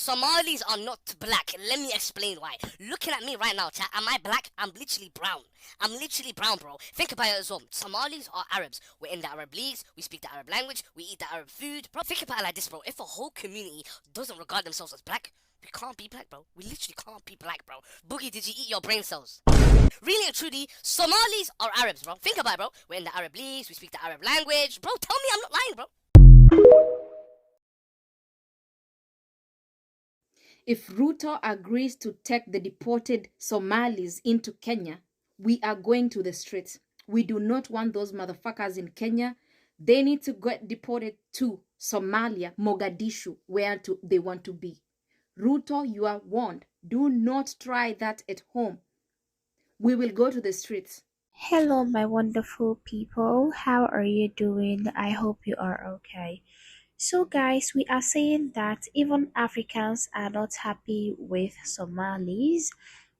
Somalis are not black. Let me explain why. Looking at me right now, chat, am I black? I'm literally brown. I'm literally brown, bro. Think about it as well. Somalis are Arabs. We're in the Arab leagues. We speak the Arab language. We eat the Arab food. Bro, think about it like this, bro. If a whole community doesn't regard themselves as black, we can't be black, bro. We literally can't be black, bro. Boogie, did you eat your brain cells? Really and truly, Somalis are Arabs, bro. Think about it, bro. We're in the Arab leagues. We speak the Arab language. Bro, tell me I'm not lying, bro. If Ruto agrees to take the deported Somalis into Kenya, we are going to the streets. We do not want those motherfuckers in Kenya. They need to get deported to Somalia, Mogadishu, where they want to be. Ruto, you are warned. Do not try that at home. We will go to the streets. Hello, my wonderful people. How are you doing? I hope you are okay. So, guys, we are saying that even Africans are not happy with Somalis.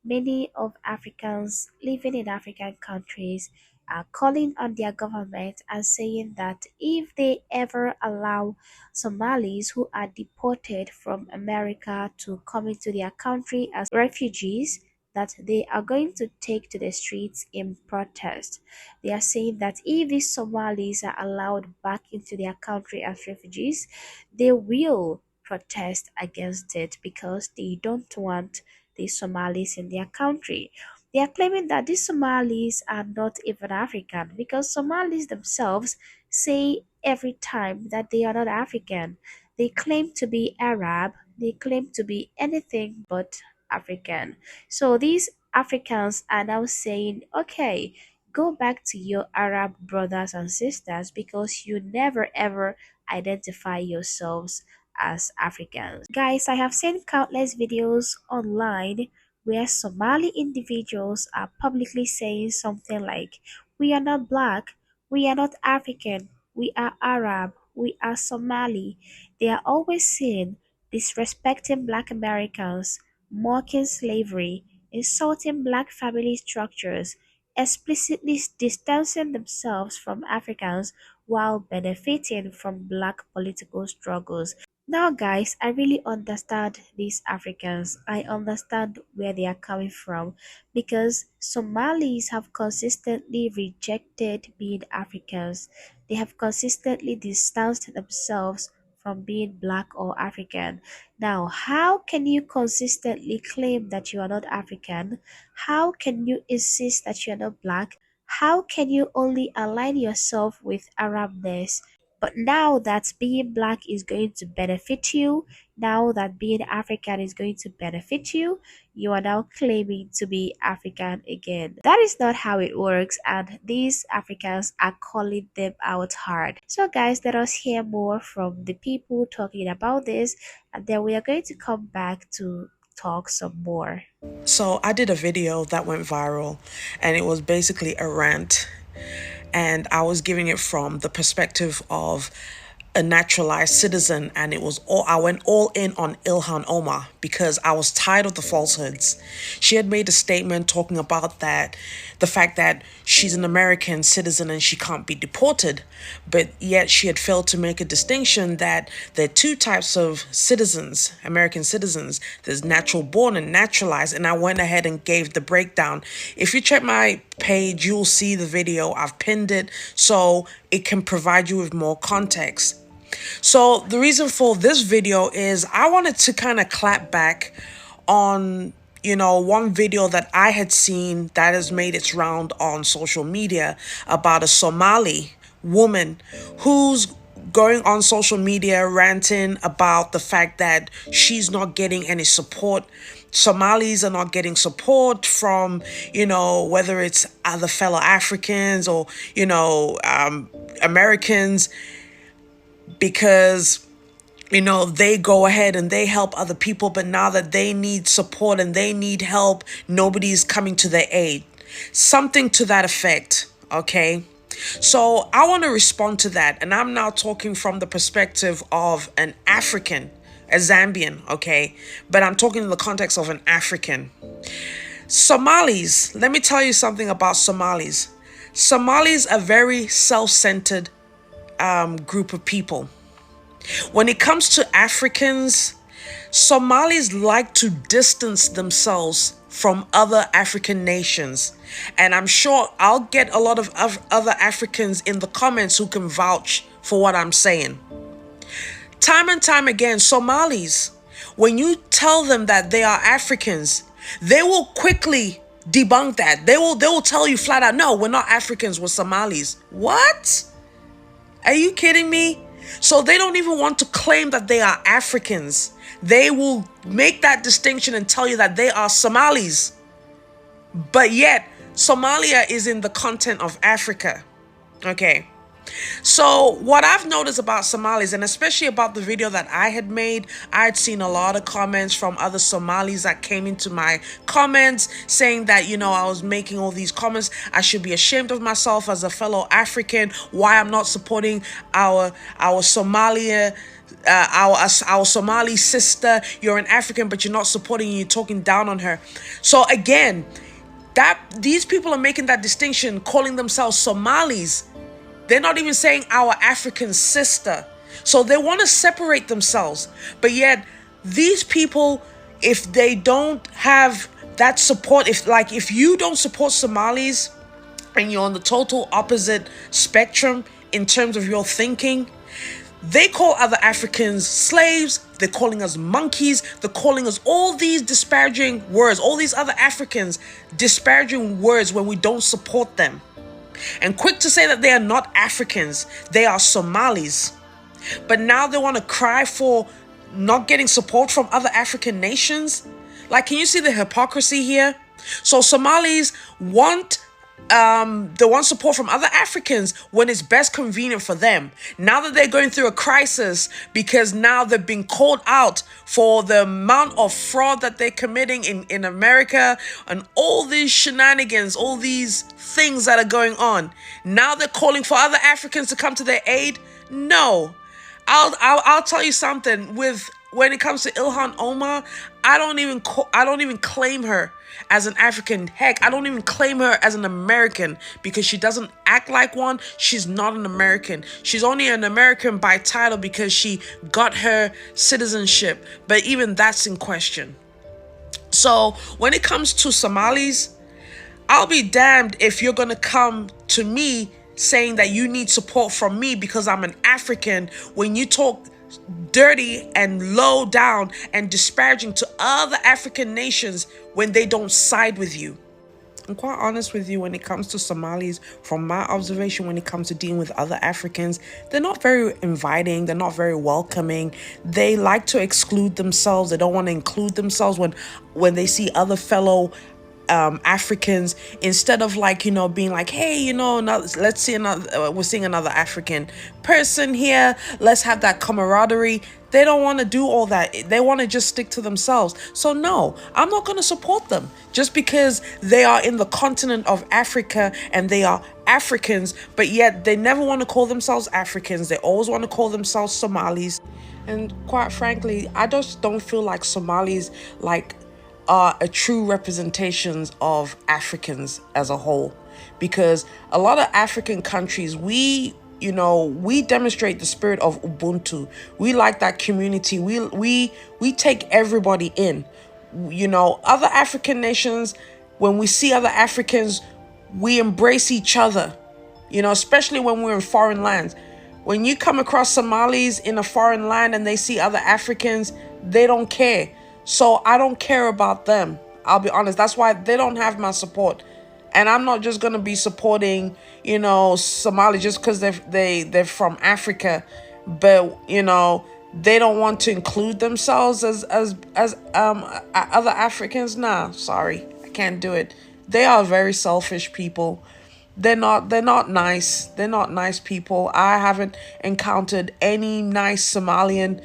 Many of Africans living in African countries are calling on their government and saying that if they ever allow Somalis who are deported from America to come into their country as refugees, that they are going to take to the streets in protest. They are saying that if these Somalis are allowed back into their country as refugees, they will protest against it because they don't want the Somalis in their country. They are claiming that these Somalis are not even African because Somalis themselves say every time that they are not African. They claim to be Arab, they claim to be anything but African. So these Africans are now saying, okay, go back to your Arab brothers and sisters because you never ever identify yourselves as Africans. Guys, I have seen countless videos online where Somali individuals are publicly saying something like, we are not black, we are not African, we are Arab, we are Somali. They are always seen disrespecting black Americans, mocking slavery, insulting black family structures, explicitly distancing themselves from Africans while benefiting from black political struggles. Now, guys, I really understand these Africans. I understand where they are coming from because Somalis have consistently rejected being Africans. They have consistently distanced themselves from being black or African. Now, how can you consistently claim that you are not African? How can you insist that you are not black? How can you only align yourself with Arabness? But now that being black is going to benefit you, now that being African is going to benefit you, you are now claiming to be African again. That is not how it works, and these Africans are calling them out hard. So, guys, let us hear more from the people talking about this, and then we are going to come back to talk some more. So I did a video that went viral, and it was basically a rant, and I was giving it from the perspective of a naturalized citizen, and I went all in on Ilhan Omar because I was tired of the falsehoods. She had made a statement talking about the fact that she's an American citizen and she can't be deported, but yet she had failed to make a distinction that there are two types of citizens, American citizens. There's natural born and naturalized, and I went ahead and gave the breakdown. If you check my page, you'll see the video. I've pinned it so it can provide you with more context. So the reason for this video is I wanted to kind of clap back on, one video that I had seen that has made its round on social media about a Somali woman who's going on social media ranting about the fact that she's not getting any support. Somalis are not getting support from, whether it's other fellow Africans or, Americans, because they go ahead and they help other people, but now that they need support and they need help, nobody's coming to their aid. Something to that effect, okay? So I want to respond to that, and I'm now talking from the perspective of an African, a Zambian, okay? But I'm talking in the context of an African. Somalis, let me tell you something about Somalis. Somalis are very self-centered group of people. When it comes to Africans, Somalis like to distance themselves from other African nations. And I'm sure I'll get a lot of other Africans in the comments who can vouch for what I'm saying. Time and time again, Somalis, when you tell them that they are Africans, they will quickly debunk that. They will tell you flat out, no, we're not Africans, we're Somalis. What? Are you kidding me? So they don't even want to claim that they are Africans. They will make that distinction and tell you that they are Somalis. But yet, Somalia is in the continent of Africa. Okay. So what I've noticed about Somalis, and especially about the video that I had made, I had seen a lot of comments from other Somalis that came into my comments saying that, I was making all these comments. I should be ashamed of myself as a fellow African, why I'm not supporting our Somalia, our Somali sister. You're an African, but you're not supporting, you're talking down on her. So again, that these people are making that distinction, calling themselves Somalis. They're not even saying our African sister. So they want to separate themselves. But yet, these people, if they don't have that support, if you don't support Somalis and you're on the total opposite spectrum in terms of your thinking, they call other Africans slaves. They're calling us monkeys. They're calling us all these disparaging words, all these other Africans disparaging words when we don't support them. And quick to say that they are not Africans, they are Somalis. But now they want to cry for not getting support from other African nations. Like, can you see the hypocrisy here? So Somalis want support from other Africans when it's best convenient for them. Now that they're going through a crisis because now they've been called out for the amount of fraud that they're committing in America and all these shenanigans, all these things that are going on. Now they're calling for other Africans to come to their aid. No, I'll tell you something. When it comes to Ilhan Omar, I don't even claim her as an African. Heck, I don't even claim her as an American because she doesn't act like one. She's not an American. She's only an American by title because she got her citizenship. But even that's in question. So when it comes to Somalis, I'll be damned if you're going to come to me saying that you need support from me because I'm an African when you talk dirty and low down and disparaging to other African nations when they don't side with you. I'm quite honest with you when it comes to Somalis. From my observation, when it comes to dealing with other Africans, they're not very inviting. They're not very welcoming. They like to exclude themselves. They don't want to include themselves when they see other fellow Africans, instead of being like, hey, let's see we're seeing another African person here, let's have that camaraderie. They don't want to do all that. They want to just stick to themselves. So no, I'm not going to support them just because they are in the continent of Africa and they are Africans, but yet they never want to call themselves Africans. They always want to call themselves Somalis. And quite frankly, I just don't feel like Somalis are a true representations of Africans as a whole, because a lot of African countries, we demonstrate the spirit of Ubuntu. We like that community. We take everybody in. Other African nations, when we see other Africans, we embrace each other. Especially when we're in foreign lands. When you come across Somalis in a foreign land and they see other Africans, they don't care. So I don't care about them. I'll be honest. That's why they don't have my support. And I'm not just going to be supporting, Somali just because they're from Africa. But, they don't want to include themselves as other Africans. Nah, sorry. I can't do it. They are very selfish people. They're not nice. They're not nice people. I haven't encountered any nice Somalian,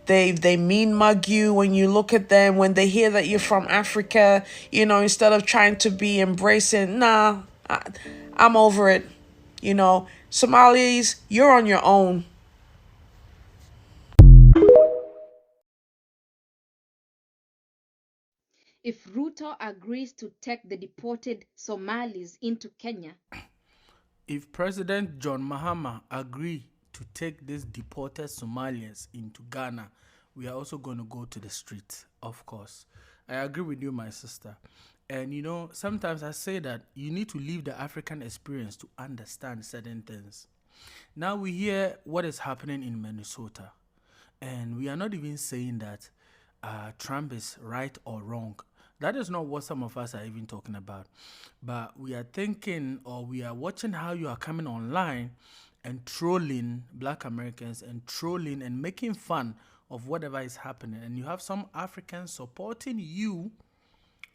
They mean mug you when you look at them, when they hear that you're from Africa, instead of trying to be embracing. Nah, I'm over it. Somalis, you're on your own. If Ruto agrees to take the deported Somalis into Kenya, if President John Mahama agree to take these deported Somalians into Ghana, we are also going to go to the street, of course. I agree with you, my sister. And you know, sometimes I say that you need to live the African experience to understand certain things. Now we hear what is happening in Minnesota, and we are not even saying that Trump is right or wrong. That is not what some of us are even talking about. But we are thinking, or we are watching how you are coming online and trolling Black Americans and trolling and making fun of whatever is happening. And you have some Africans supporting you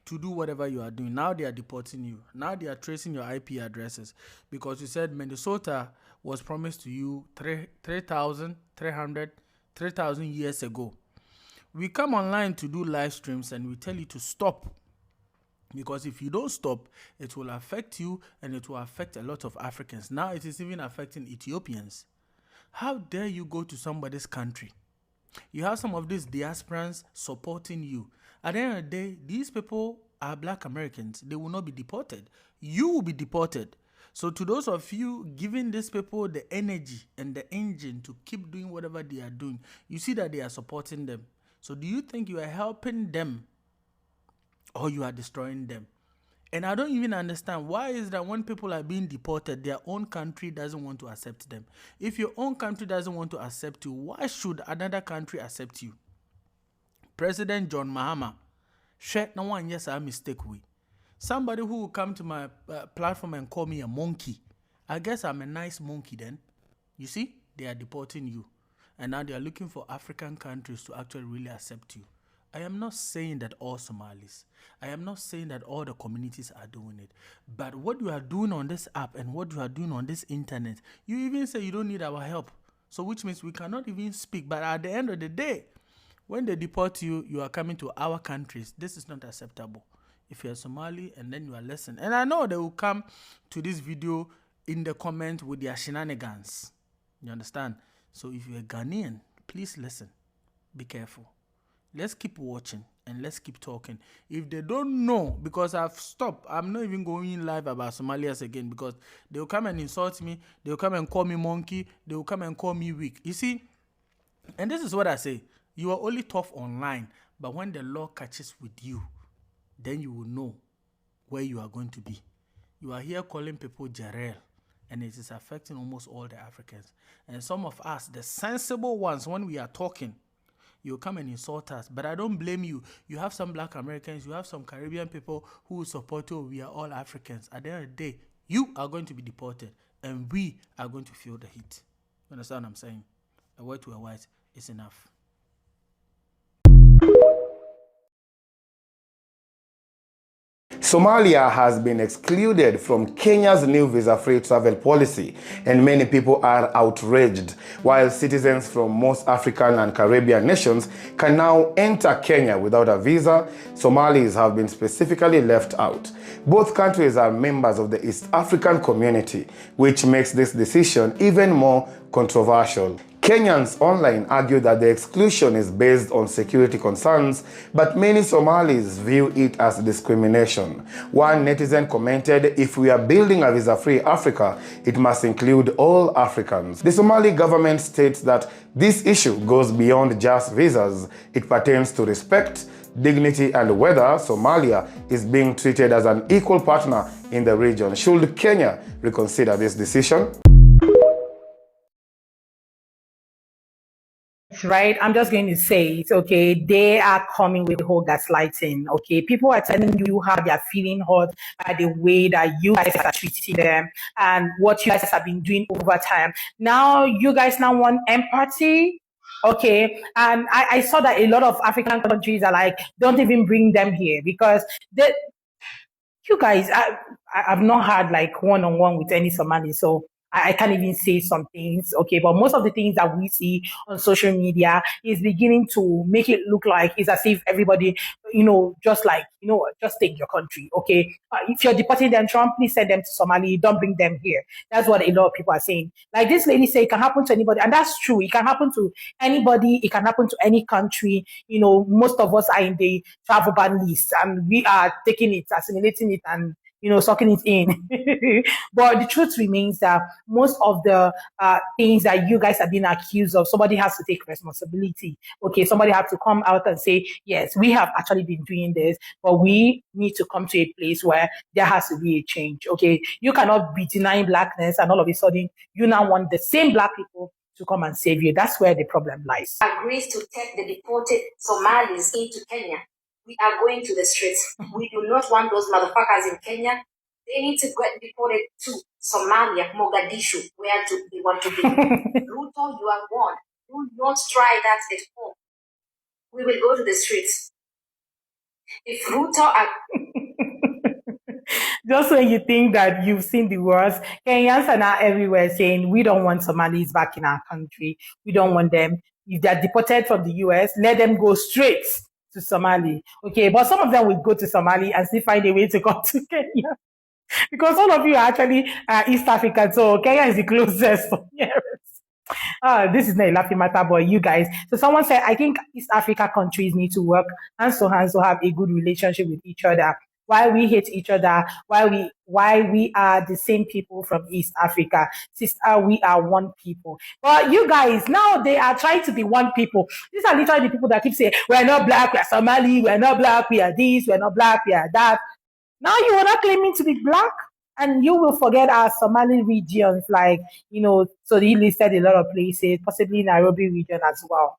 to do whatever you are doing. Now they are deporting you. Now they are tracing your IP addresses because you said Minnesota was promised to you 3,000 years ago. We come online to do live streams and we tell you to stop, because if you don't stop, it will affect you and it will affect a lot of Africans. Now it is even affecting Ethiopians. How dare you go to somebody's country? You have some of these diasporans supporting you. At the end of the day, these people are Black Americans. They will not be deported. You will be deported. So to those of you giving these people the energy and the engine to keep doing whatever they are doing, you see that they are supporting them. So do you think you are helping them or you are destroying them? And I don't even understand why is that when people are being deported, their own country doesn't want to accept them. If your own country doesn't want to accept you, why should another country accept you? President John Mahama, no one yes I mistake we. Somebody who will come to my platform and call me a monkey. I guess I'm a nice monkey then. You see, they are deporting you. And now they are looking for African countries to actually really accept you. I am not saying that all Somalis, I am not saying that all the communities are doing it. But what you are doing on this app and what you are doing on this internet, you even say you don't need our help. So which means we cannot even speak. But at the end of the day, when they deport you, you are coming to our countries. This is not acceptable. If you're Somali and then you are listening. And I know they will come to this video in the comment with their shenanigans. You understand? So if you're a Ghanaian, please listen. Be careful. Let's keep watching and let's keep talking. If they don't know, because I've stopped, I'm not even going live about Somalians again, because they'll come and insult me, they'll come and call me monkey, they'll come and call me weak. You see, and this is what I say, you are only tough online, but when the law catches with you, then you will know where you are going to be. You are here calling people Jarrell, and it is affecting almost all the Africans. And some of us, the sensible ones, when we are talking, you come and insult us. But I don't blame you. You have some Black Americans, you have some Caribbean people who support you. We are all Africans. At the end of the day, you are going to be deported, and we are going to feel the heat. You understand what I'm saying? A word to a white is enough. Somalia has been excluded from Kenya's new visa-free travel policy, and many people are outraged. While citizens from most African and Caribbean nations can now enter Kenya without a visa, Somalis have been specifically left out. Both countries are members of the East African community, which makes this decision even more controversial. Kenyans online argue that the exclusion is based on security concerns, but many Somalis view it as discrimination. One netizen commented, "If we are building a visa-free Africa, it must include all Africans." The Somali government states that this issue goes beyond just visas. It pertains to respect, dignity, and whether Somalia is being treated as an equal partner in the region. Should Kenya reconsider this decision? Right, I'm just going to say it, okay? They are coming with the whole gaslighting, okay? People are telling you how they are feeling hurt by the way that you guys are treating them and what you guys have been doing over time. Now, you guys now want empathy, okay? And I saw that a lot of African countries are like, don't even bring them here because they, you guys, I've not had like one-on-one with any Somali, so I can't even say some things, okay? But most of the things that we see on social media is beginning to make it look like it's as if everybody, just like, just take your country, okay? If you're deporting them, Trump, please send them to Somali, don't bring them here. That's what a lot of people are saying. Like this lady said, it can happen to anybody, and that's true. It can happen to anybody. It can happen to any country. Most of us are in the travel ban list, and we are taking it, assimilating it, and sucking it in. But the truth remains that most of the things that you guys are being accused of, somebody has to take responsibility. Okay, somebody has to come out and say, yes, we have actually been doing this, but we need to come to a place where there has to be a change. Okay, you cannot be denying blackness and all of a sudden you now want the same black people to come and save you. That's where the problem lies. Agrees to take the deported Somalis into Kenya. We are going to the streets. We do not want those motherfuckers in Kenya. They need to get deported to Somalia, Mogadishu, where they want to be. Ruto, you are warned. Do not try that at home. We will go to the streets. If Ruto Just when you think that you've seen the worst, Kenyans are now everywhere saying, we don't want Somalis back in our country. We don't want them. If they're deported from the US, let them go straight to Somali. Okay, but some of them will go to Somali and still find a way to come to Kenya. Because all of you are actually East African, so Kenya is the closest. This is not a laughing matter, but you guys. So someone said, I think East Africa countries need to work hands to hands to have a good relationship with each other. Why we hate each other, why we are the same people from East Africa. Sister, we are one people. But you guys, now they are trying to be one people. These are literally the people that keep saying, we're not black, we're Somali, we're not black, we are this, we're not black, we are that. Now you are not claiming to be black, and you will forget our Somali regions, like, so he listed a lot of places, possibly Nairobi region as well.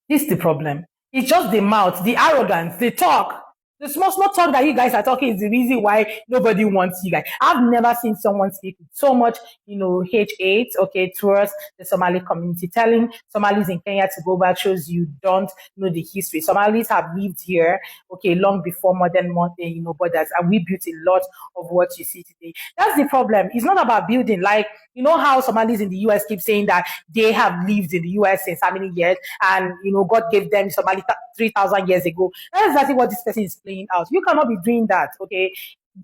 This is the problem. It's just the mouth, the arrogance, the talk. The small talk that you guys are talking is the reason why nobody wants you guys. I've never seen someone speak with so much, hate, okay, towards the Somali community. Telling Somalis in Kenya to go back shows you don't know the history. Somalis have lived here, okay, long before modern borders, and we built a lot of what you see today. That's the problem. It's not about building. Like, you know how Somalis in the US keep saying that they have lived in the US since how many years, and God gave them Somali 3,000 years ago. That's exactly what this person is playing out. You cannot be doing that, okay?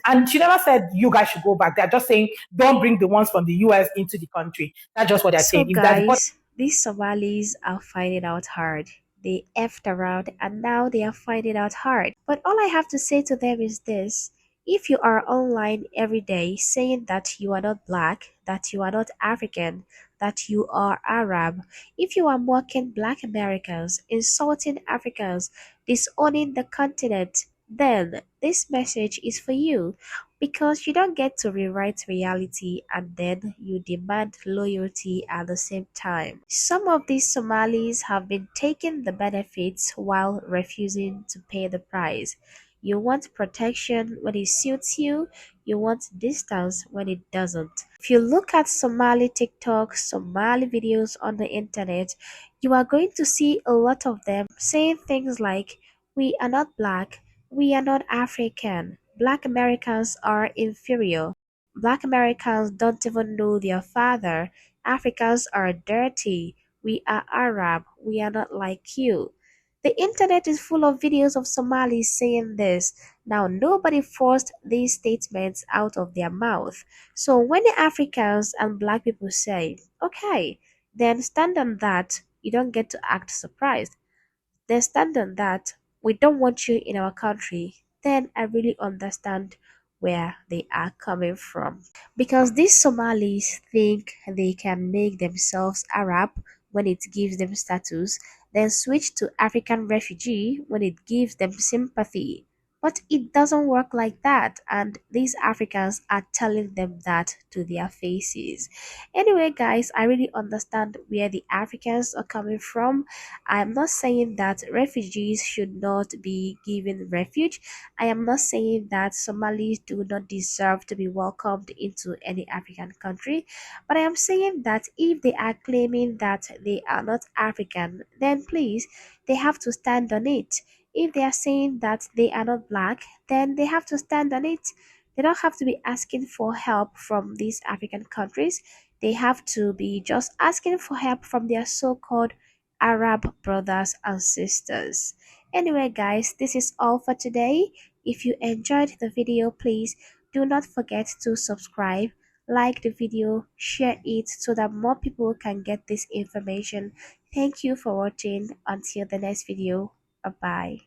And she never said you guys should go back. They're just saying don't bring the ones from the US into the country. That's just what they're So, saying. If that's guys, these Somalis are finding out hard. They effed around and now they are finding out hard. But all I have to say to them is this: if you are online every day saying that you are not black, that you are not African, that you are Arab, if you are mocking black Americans, insulting Africans, disowning the continent, then this message is for you, because you don't get to rewrite reality and then you demand loyalty at the same time. Some of these Somalis have been taking the benefits while refusing to pay the price. You want protection when it suits you, you want distance when it doesn't. If you look at Somali TikTok, Somali videos on the internet, you are going to see a lot of them saying things like, we are not black, we are not African, black Americans are inferior, black Americans don't even know their father, Africans are dirty, we are Arab, we are not like you. The internet is full of videos of Somalis saying this. Now, nobody forced these statements out of their mouth. So, when the Africans and black people say, okay, then stand on that, you don't get to act surprised. Then stand on that, we don't want you in our country, then I really understand where they are coming from. Because these Somalis think they can make themselves Arab when it gives them status, then switch to African refugee when it gives them sympathy. But it doesn't work like that, and these Africans are telling them that to their faces. Anyway, guys, I really understand where the Africans are coming from. I'm not saying that refugees should not be given refuge. I am not saying that Somalis do not deserve to be welcomed into any African country, but I am saying that if they are claiming that they are not African, then please, they have to stand on it. If they are saying that they are not black, then they have to stand on it. They don't have to be asking for help from these African countries. They have to be just asking for help from their so called Arab brothers and sisters. Anyway, guys, this is all for today. If you enjoyed the video, please do not forget to subscribe, like the video, share it so that more people can get this information. Thank you for watching. Until the next video, bye bye.